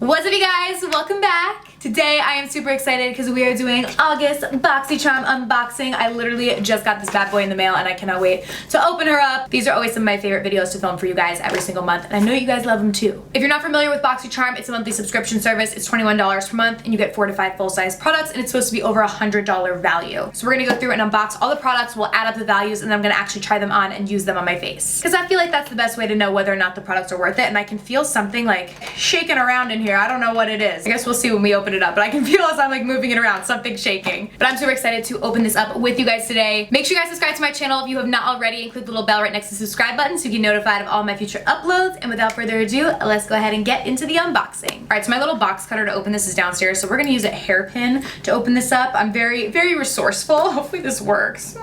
What's up, you guys? Welcome back. Today I am super excited because we are doing August Boxycharm unboxing. I literally just got this bad boy in the mail and I cannot wait to open her up. These are always some of my favorite videos to film for you guys every single month, and I know you guys love them too. If you're not familiar with Boxycharm, it's a monthly subscription service. It's $21 per month and you get 4 to 5 full-size products, and it's supposed to be over $100 value. So we're gonna go through and unbox all the products, we'll add up the values, and then I'm gonna actually try them on and use them on my face. Because I feel like that's the best way to know whether or not the products are worth it, and I can feel something like shaking around in here. I don't know what it is. I guess we'll see when we open it up, but I can feel as I'm like moving it around, something shaking. But I'm super excited to open this up with you guys today. Make sure you guys subscribe to my channel if you have not already, and click the little bell right next to the subscribe button so you get notified of all my future uploads. And without further ado, let's go ahead and get into the unboxing. All right, so my little box cutter to open this is downstairs, so we're gonna use a hairpin to open this up. I'm very, very resourceful. Hopefully this works.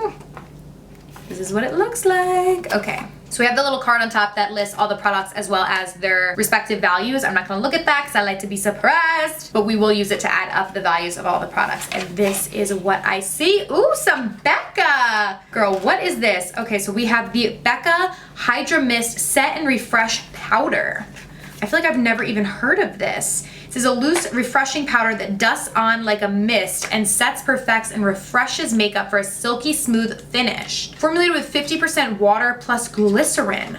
This is what it looks like. Okay. So we have the little card on top that lists all the products as well as their respective values. I'm not gonna look at that because I like to be surprised, but we will use it to add up the values of all the products. And this is what I see. Ooh, some Becca. Girl, what is this? Okay, so we have the Becca Hydra Mist Set and Refresh Powder. I feel like I've never even heard of this. This is a loose, refreshing powder that dusts on like a mist and sets, perfects, and refreshes makeup for a silky smooth finish. Formulated with 50% water plus glycerin.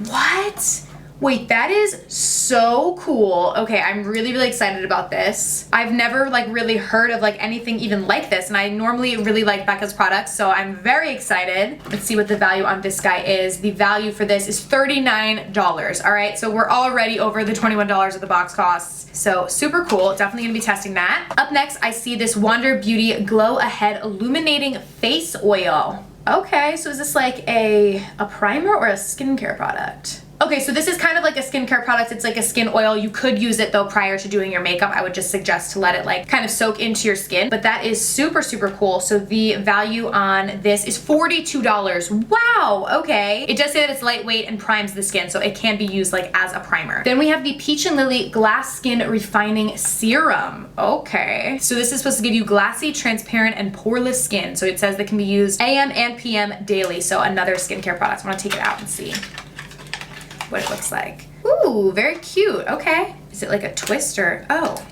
What? Wait, that is so cool. Okay, I'm really, really excited about this. I've never like really heard of like anything even like this, and I normally really like Becca's products, so I'm very excited. Let's see what the value on this guy is. The value for this is $39. All right, so we're already over the $21 that the box costs. So super cool, definitely gonna be testing that. Up next, I see this Wander Beauty Glow Ahead Illuminating Face Oil. Okay, so is this like a primer or a skincare product? Okay, so this is kind of like a skincare product. It's like a skin oil. You could use it though prior to doing your makeup. I would just suggest to let it like kind of soak into your skin, but that is super, super cool. So the value on this is $42. Wow, okay. It does say that it's lightweight and primes the skin, so it can be used like as a primer. Then we have the Peach and Lily Glass Skin Refining Serum. Okay, so this is supposed to give you glassy, transparent, and poreless skin. So it says that can be used AM and PM daily. So another skincare product. I want to take it out and see what it looks like. Ooh, very cute. Okay. Is it like a twist or, oh,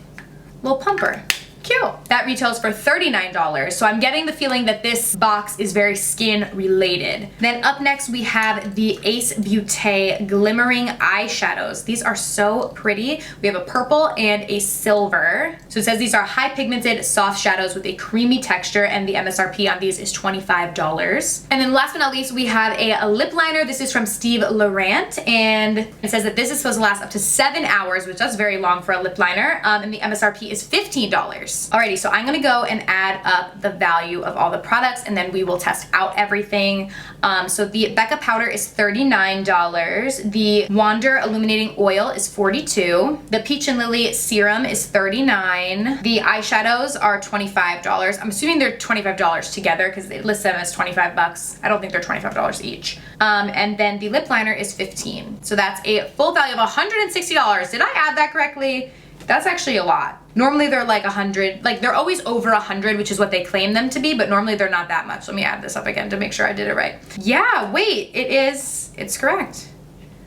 little pumper. Cute. That retails for $39. So I'm getting the feeling that this box is very skin related. Then up next we have the Ace Beaute Glimmering Eyeshadows. These are so pretty. We have a purple and a silver. So it says these are high pigmented soft shadows with a creamy texture, and the MSRP on these is $25. And then last but not least, we have a lip liner. This is from Steve Laurant, and it says that this is supposed to last up to 7 hours, which is very long for a lip liner, and the MSRP is $15. Alrighty, so I'm gonna go and add up the value of all the products, and then we will test out everything. So the Becca powder is $39. The Wander Illuminating Oil is $42. The Peach and Lily Serum is $39. The eyeshadows are $25. I'm assuming they're $25 together because they list them as 25 bucks. I don't think they're $25 each. And then the lip liner is $15. So that's a full value of $160. Did I add that correctly? That's actually a lot. Normally they're like 100, like they're always over 100, which is what they claim them to be, but normally they're not that much. Let me add this up again to make sure I did it right. Yeah, wait, it's correct.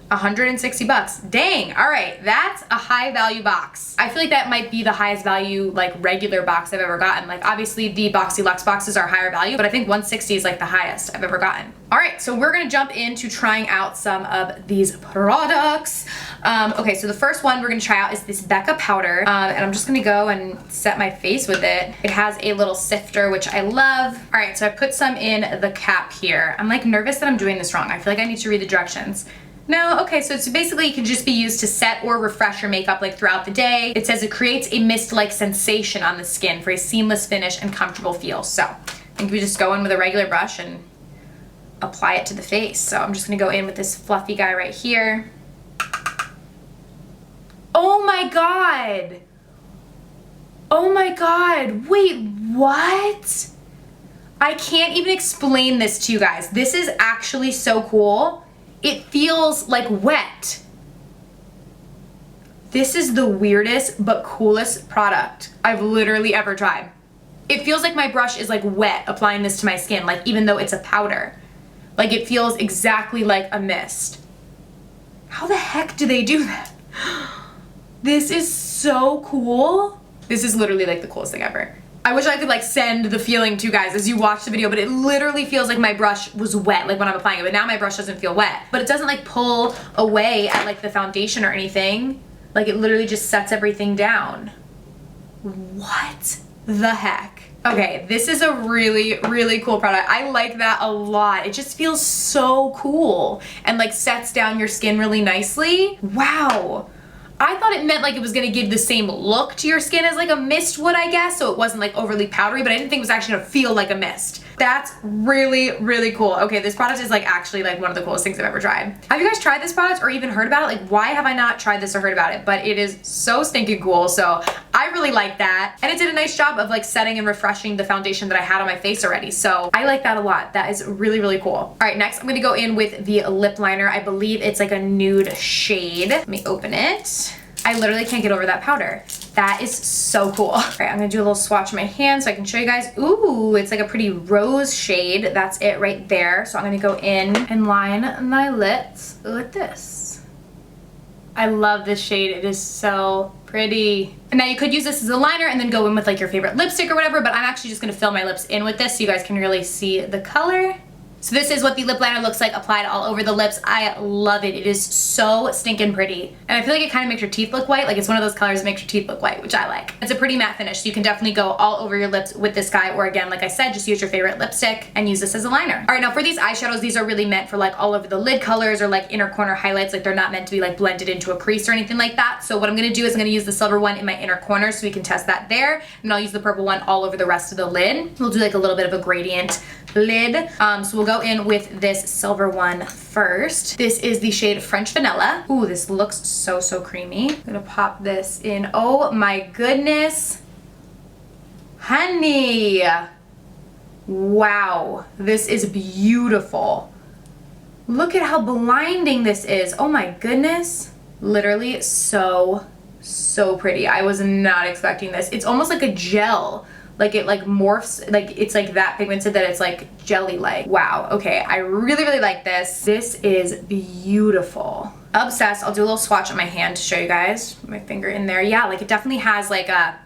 160 bucks. Dang, all right, that's a high value box. I feel like that might be the highest value like regular box I've ever gotten. Like obviously the Boxy Luxe boxes are higher value, but I think 160 is like the highest I've ever gotten. All right, so we're gonna jump into trying out some of these products. Okay, so the first one we're gonna try out is this Becca powder, and I'm just gonna go and set my face with it. It has a little sifter, which I love. All right, so I put some in the cap here. I'm like nervous that I'm doing this wrong. I feel like I need to read the directions. No, okay, so it's basically it can just be used to set or refresh your makeup like throughout the day. It says it creates a mist-like sensation on the skin for a seamless finish and comfortable feel. So I think we just go in with a regular brush and apply it to the face. So I'm just gonna go in with this fluffy guy right here. Oh my God. Oh my God, wait, what? I can't even explain this to you guys. This is actually so cool. It feels like wet. This is the weirdest but coolest product I've literally ever tried. It feels like my brush is like wet applying this to my skin, like even though it's a powder. Like it feels exactly like a mist. How the heck do they do that? This is so cool. This is literally like the coolest thing ever. I wish I could like send the feeling to you guys as you watch the video, but it literally feels like my brush was wet like when I'm applying it, but now my brush doesn't feel wet. But it doesn't like pull away at like the foundation or anything. Like it literally just sets everything down. What the heck? Okay, this is a really, really cool product. I like that a lot. It just feels so cool and like sets down your skin really nicely. Wow. I thought it meant like it was gonna give the same look to your skin as like a mist would, I guess, so it wasn't like overly powdery, but I didn't think it was actually gonna feel like a mist. That's really, really cool. Okay, this product is like actually like one of the coolest things I've ever tried. Have you guys tried this product or even heard about it? Like, why have I not tried this or heard about it? But it is so stinking cool, so I really like that. And it did a nice job of like setting and refreshing the foundation that I had on my face already, so I like that a lot. That is really, really cool. All right, next I'm gonna go in with the lip liner. I believe it's like a nude shade. Let me open it. I literally can't get over that powder. That is so cool. All right, I'm gonna do a little swatch of my hand so I can show you guys. Ooh, it's like a pretty rose shade. That's it right there. So I'm gonna go in and line my lips with this. I love this shade. It is so pretty. And now you could use this as a liner and then go in with like your favorite lipstick or whatever, but I'm actually just gonna fill my lips in with this so you guys can really see the color. So this is what the lip liner looks like applied all over the lips. I love it. It is so stinking pretty. And I feel like it kind of makes your teeth look white. Like it's one of those colors that makes your teeth look white, which I like. It's a pretty matte finish, so you can definitely go all over your lips with this guy, or again, like I said, just use your favorite lipstick and use this as a liner. All right, now for these eyeshadows, these are really meant for like all over the lid colors or like inner corner highlights. Like they're not meant to be like blended into a crease or anything like that. So what I'm gonna do is I'm gonna use the silver one in my inner corner so we can test that there. And I'll use the purple one all over the rest of the lid. We'll do like a little bit of a gradient lid. So we'll go in with this silver one first. This is the shade French Vanilla. Ooh, this looks so, so creamy. I'm gonna pop this in. Oh my goodness. Honey. Wow, this is beautiful. Look at how blinding this is. Oh my goodness. Literally so, so pretty. I was not expecting this. It's almost like a gel. Like it like morphs, like it's like that pigmented that it's like jelly-like. Wow, okay, I really, really like this. This is beautiful. Obsessed. I'll do a little swatch on my hand to show you guys. Put my finger in there. Yeah, like it definitely has like a,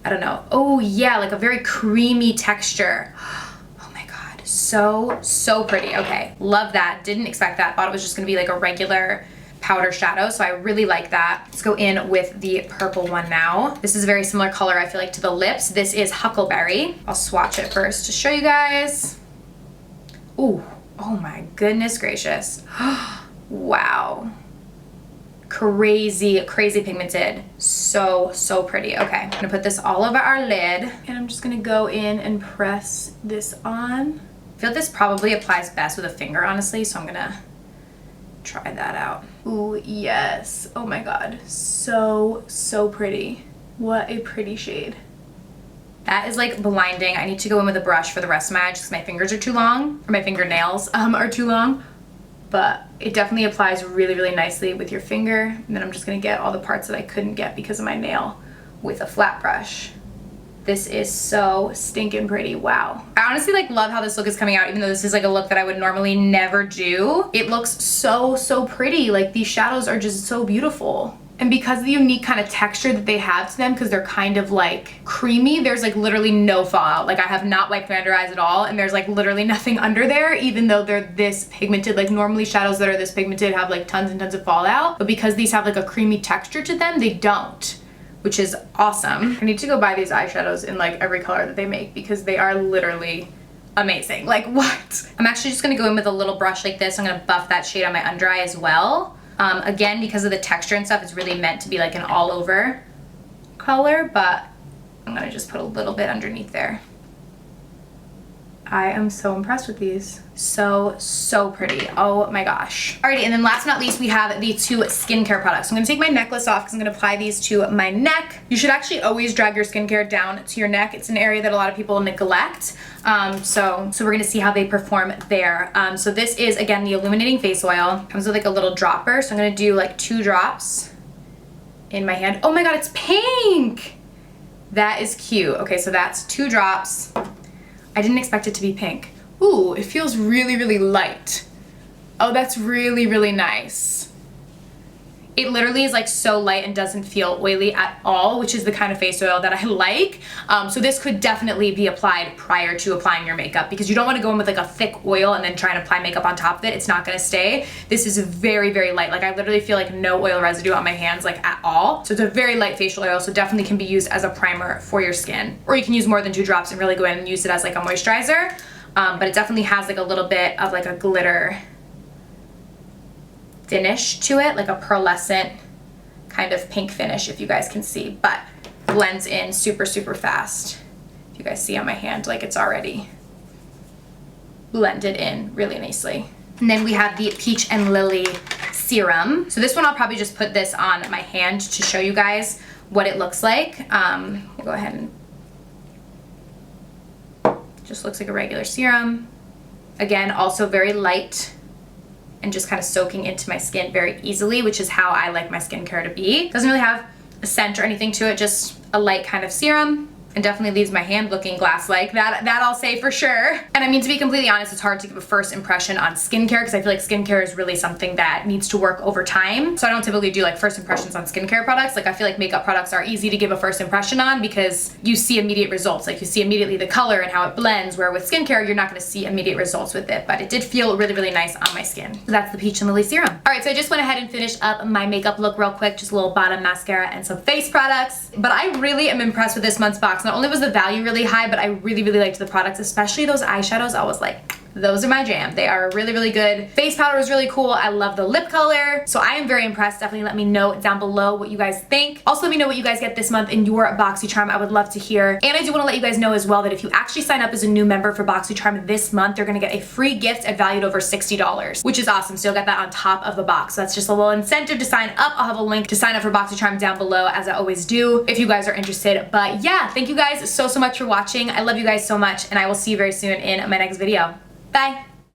I don't know. Oh yeah, like a very creamy texture. Oh my God, so, so pretty. Okay, love that. Didn't expect that. Thought it was just gonna be like a regular powder shadow, so I really like that. Let's go in with the purple one now. This is a very similar color, I feel like, to the lips. This is Huckleberry. I'll swatch it first to show you guys. Ooh, oh my goodness gracious. Wow. Crazy, crazy pigmented. So, so pretty. Okay, I'm gonna put this all over our lid, and I'm just gonna go in and press this on. I feel like this probably applies best with a finger, honestly, so I'm gonna try that out. Ooh, yes. Oh my God. So, so pretty. What a pretty shade. That is like blinding. I need to go in with a brush for the rest of my eyes because my fingers are too long, or my fingernails are too long. But it definitely applies really, really nicely with your finger. And then I'm just gonna get all the parts that I couldn't get because of my nail with a flat brush. This is so stinking pretty. Wow. I honestly like love how this look is coming out, even though this is like a look that I would normally never do. It looks so, so pretty. Like these shadows are just so beautiful. And because of the unique kind of texture that they have to them, because they're kind of like creamy, there's like literally no fallout. Like I have not wiped my under eyes at all, and there's like literally nothing under there, even though they're this pigmented. Like normally shadows that are this pigmented have like tons and tons of fallout, but because these have like a creamy texture to them, they don't, which is awesome. I need to go buy these eyeshadows in like every color that they make because they are literally amazing. Like what? I'm actually just gonna go in with a little brush like this. I'm gonna buff that shade on my under eye as well. Again, because of the texture and stuff, it's really meant to be like an all over color, but I'm gonna just put a little bit underneath there. I am so impressed with these. So, so pretty. Oh my gosh. Alrighty, and then last but not least, we have the two skincare products. I'm gonna take my necklace off because I'm gonna apply these to my neck. You should actually always drag your skincare down to your neck. It's an area that a lot of people neglect. So we're gonna see how they perform there. So this is, again, the Illuminating Face Oil. Comes with like a little dropper. So I'm gonna do like 2 drops in my hand. Oh my God, it's pink! That is cute. Okay, so that's 2 drops. I didn't expect it to be pink. Ooh, it feels really, really light. Oh, that's really, really nice. It literally is like so light and doesn't feel oily at all, which is the kind of face oil that I like. So this could definitely be applied prior to applying your makeup, because you don't want to go in with like a thick oil and then try and apply makeup on top of it. It's not going to stay. This is very, very light. Like I literally feel like no oil residue on my hands like at all. So it's a very light facial oil, so definitely can be used as a primer for your skin. Or you can use more than 2 drops and really go in and use it as like a moisturizer. But it definitely has like a little bit of like a glitter finish to it, like a pearlescent kind of pink finish, if you guys can see, but blends in super, super fast. If you guys see on my hand, like it's already blended in really nicely. And then we have the Peach and Lily Serum. So this one, I'll probably just put this on my hand to show you guys what it looks like. We'll go ahead and just looks like a regular serum. Again, also very light and just kind of soaking into my skin very easily, which is how I like my skincare to be. Doesn't really have a scent or anything to it, just a light kind of serum. And definitely leaves my hand looking glass-like. That I'll say for sure. And I mean, to be completely honest, it's hard to give a first impression on skincare because I feel like skincare is really something that needs to work over time. So I don't typically do like first impressions on skincare products. Like I feel like makeup products are easy to give a first impression on because you see immediate results. Like you see immediately the color and how it blends, where with skincare, you're not gonna see immediate results with it. But it did feel really, really nice on my skin. So that's the Peach and Lily Serum. All right, so I just went ahead and finished up my makeup look real quick. Just a little bottom mascara and some face products. But I really am impressed with this month's box. Not only was the value really high, but I really, really liked the products, especially those eyeshadows. I was like, those are my jam. They are really, really good. Face powder is really cool. I love the lip color. So I am very impressed. Definitely let me know down below what you guys think. Also, let me know what you guys get this month in your Boxycharm. I would love to hear. And I do want to let you guys know as well that if you actually sign up as a new member for Boxycharm this month, you're going to get a free gift at valued over $60, which is awesome. So you'll get that on top of the box. So that's just a little incentive to sign up. I'll have a link to sign up for Boxycharm down below, as I always do, if you guys are interested. But yeah, thank you guys so much for watching. I love you guys so much, and I will see you very soon in my next video. Bye.